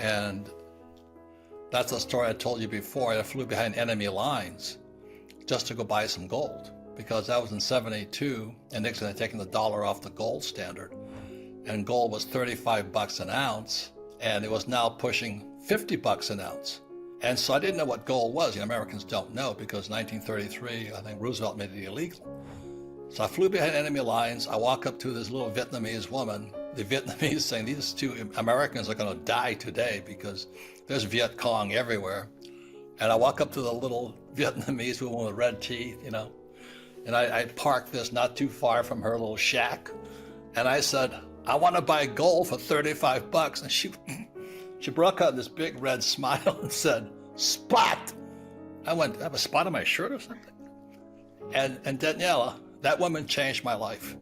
And that's a story I told you before. I flew behind enemy lines just to go buy some gold, because that was in '72, and Nixon had taken the dollar off the gold standard, and gold was 35 bucks an ounce, and it was now pushing 50 bucks an ounce. And so I didn't know what gold was. Americans don't know, because 1933, I think Roosevelt made it illegal. So I flew behind enemy lines. I walk up to this little Vietnamese woman, the Vietnamese saying, these two Americans are going to die today because there's Viet Cong everywhere. And I walk up to the little Vietnamese woman with red teeth, and I parked this not too far from her little shack. And I said, I want to buy gold for 35 bucks. And she broke out this big red smile and said, spot. I went, I have a spot on my shirt or something? And Daniela, that woman changed my life.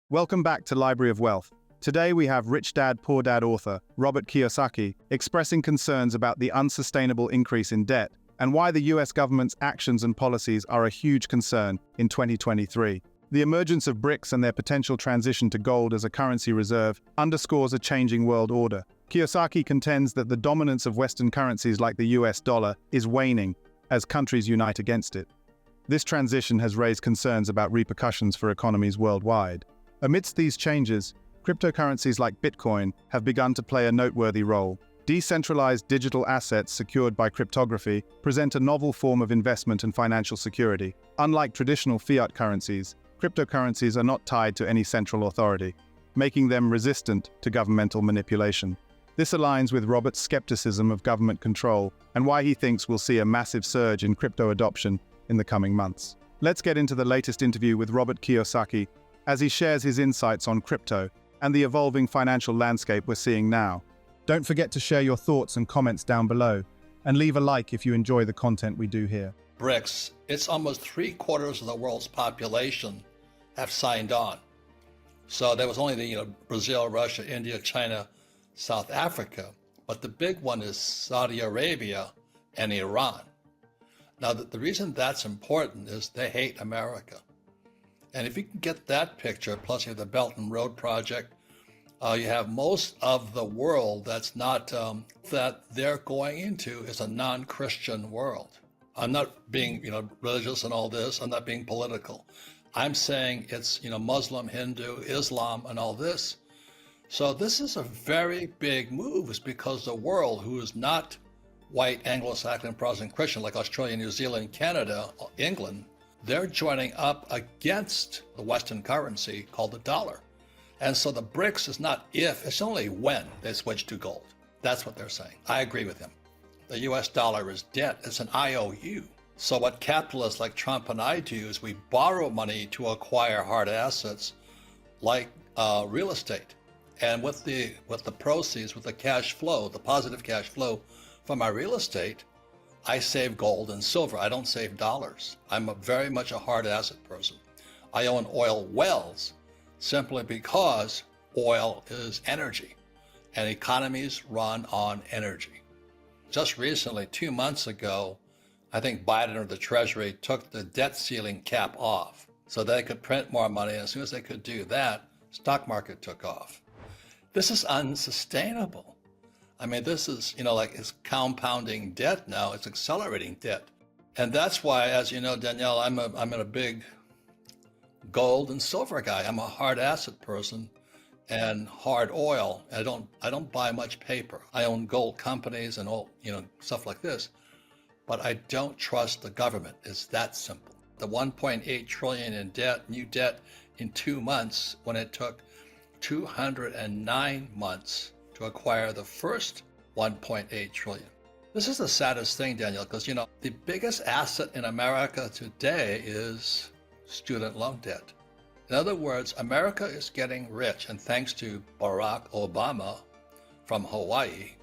Welcome back to Library of Wealth. Today we have Rich Dad, Poor Dad author Robert Kiyosaki expressing concerns about the unsustainable increase in debt and why the US government's actions and policies are a huge concern in 2023. The emergence of BRICS and their potential transition to gold as a currency reserve underscores a changing world order. Kiyosaki contends that the dominance of Western currencies like the US dollar is waning as countries unite against it. This transition has raised concerns about repercussions for economies worldwide. Amidst these changes, cryptocurrencies like Bitcoin have begun to play a noteworthy role. Decentralized digital assets secured by cryptography present a novel form of investment and financial security. Unlike traditional fiat currencies, cryptocurrencies are not tied to any central authority, making them resistant to governmental manipulation. This aligns with Robert's skepticism of government control and why he thinks we'll see a massive surge in crypto adoption in the coming months. Let's get into the latest interview with Robert Kiyosaki as he shares his insights on crypto and the evolving financial landscape we're seeing now. Don't forget to share your thoughts and comments down below, and leave a like if you enjoy the content we do here. BRICS, it's almost 3/4 of the world's population have signed on. So there was only the Brazil, Russia, India, China, South Africa, but the big one is Saudi Arabia and Iran. Now, the reason that's important is they hate America. And if you can get that picture, plus you have the Belt and Road Project, you have most of the world that's not, that they're going into is a non-Christian world. I'm not being, religious and all this. I'm not being political. I'm saying it's, Muslim, Hindu, Islam, and all this. So this is a very big move, is because the world, who is not white, Anglo-Saxon, Protestant, Christian, like Australia, New Zealand, Canada, England, they're joining up against the Western currency called the dollar. And so the BRICS is not if, it's only when they switch to gold. That's what they're saying. I agree with him. The US dollar is debt. It's an IOU. So what capitalists like Trump and I do is we borrow money to acquire hard assets like real estate. And with the proceeds, with the cash flow, the positive cash flow from my real estate, I save gold and silver. I don't save dollars. I'm very much a hard asset person. I own oil wells simply because oil is energy and economies run on energy. Just recently, 2 months ago, I think Biden or the Treasury took the debt ceiling cap off so they could print more money. As soon as they could do that, stock market took off. This is unsustainable. I mean, this is, it's compounding debt now. It's accelerating debt. And that's why, as you know, Danielle, I'm a big gold and silver guy. I'm a hard asset person and hard oil. I don't buy much paper. I own gold companies and all, stuff like this. But I don't trust the government. It's that simple. The 1.8 trillion in debt, new debt in 2 months, when it took 209 months to acquire the first 1.8 trillion. This is the saddest thing, Daniel, because, the biggest asset in America today is student loan debt. In other words, America is getting rich, and thanks to Barack Obama from Hawaii.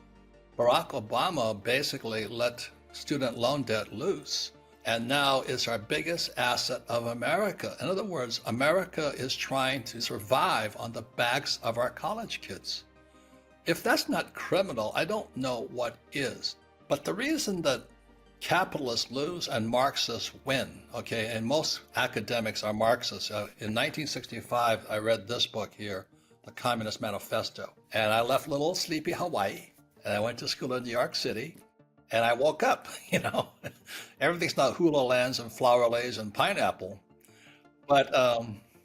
Barack Obama basically let student loan debt loose, and now it's our biggest asset of America. In other words, America is trying to survive on the backs of our college kids. If that's not criminal, I don't know what is. But the reason that capitalists lose and Marxists win, okay? And most academics are Marxists. In 1965, I read this book here, the Communist Manifesto. And I left little sleepy Hawaii, and I went to school in New York City, and I woke up, Everything's not hula lands and flower lays and pineapple. But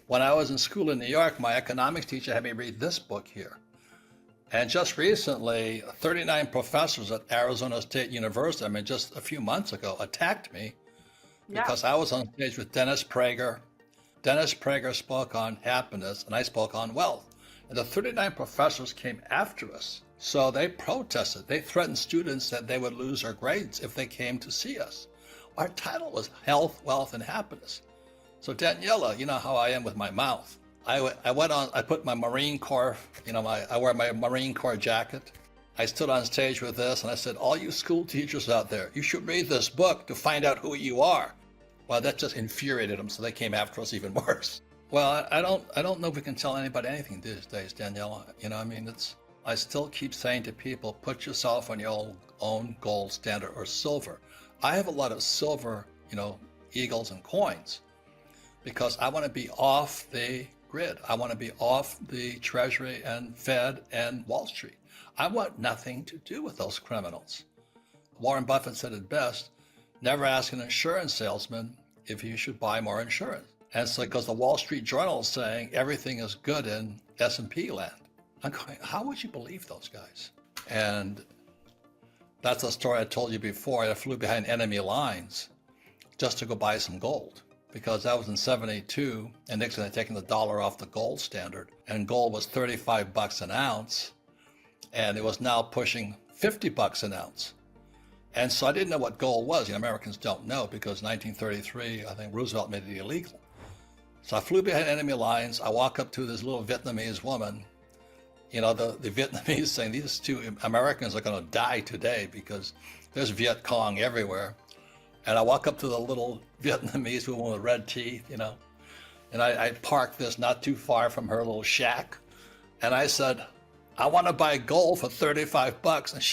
when I was in school in New York, my economics teacher had me read this book here. And just recently, 39 professors at Arizona State University, just a few months ago, attacked me because I was on stage with Dennis Prager. Dennis Prager spoke on happiness, and I spoke on wealth. And the 39 professors came after us. So they protested. They threatened students that they would lose their grades if they came to see us. Our title was Health, Wealth, and Happiness. So Daniela, you know how I am with my mouth. I put my Marine Corps, I wear my Marine Corps jacket. I stood on stage with this and I said, all you school teachers out there, you should read this book to find out who you are. Well, that just infuriated them, so they came after us even worse. Well, I don't know if we can tell anybody anything these days, Daniela. I still keep saying to people, put yourself on your own gold standard or silver. I have a lot of silver, eagles and coins, because I want to be off the grid. I want to be off the Treasury and Fed and Wall Street. I want nothing to do with those criminals. Warren Buffett said it best, never ask an insurance salesman if he should buy more insurance. And it's because the Wall Street Journal is saying everything is good in S&P land. I'm going, how would you believe those guys? And that's a story I told you before. I flew behind enemy lines just to go buy some gold, because that was in 72, and Nixon had taken the dollar off the gold standard, and gold was $35 an ounce, and it was now pushing $50 an ounce. And so I didn't know what gold was. Americans don't know, because 1933, I think Roosevelt made it illegal. So I flew behind enemy lines. I walk up to this little Vietnamese woman, the Vietnamese saying, these two Americans are going to die today because there's Viet Cong everywhere. And I walk up to the little Vietnamese woman with red teeth, and I parked this not too far from her little shack. And I said, I want to buy gold for $35. And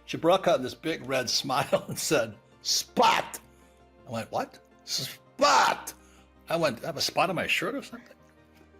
she broke out this big red smile and said, spot. I went, what? Spot. I went, I have a spot on my shirt or something?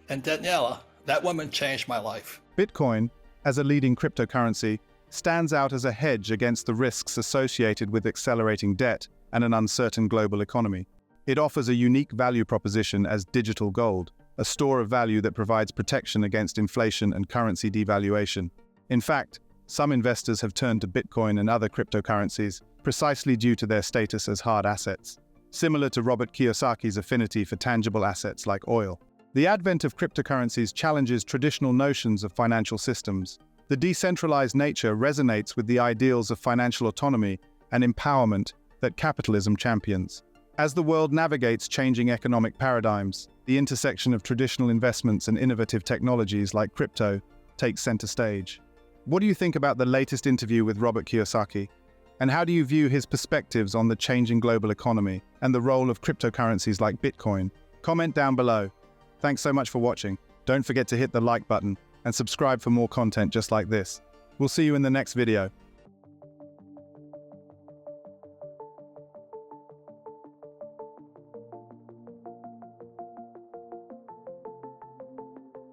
And Daniela, that woman changed my life. Bitcoin, as a leading cryptocurrency, stands out as a hedge against the risks associated with accelerating debt and an uncertain global economy. It offers a unique value proposition as digital gold, a store of value that provides protection against inflation and currency devaluation. In fact, some investors have turned to Bitcoin and other cryptocurrencies precisely due to their status as hard assets, similar to Robert Kiyosaki's affinity for tangible assets like oil. The advent of cryptocurrencies challenges traditional notions of financial systems. The decentralized nature resonates with the ideals of financial autonomy and empowerment that capitalism champions. As the world navigates changing economic paradigms, the intersection of traditional investments and innovative technologies like crypto takes center stage. What do you think about the latest interview with Robert Kiyosaki? And how do you view his perspectives on the changing global economy and the role of cryptocurrencies like Bitcoin? Comment down below. Thanks so much for watching. Don't forget to hit the like button and subscribe for more content just like this. We'll see you in the next video.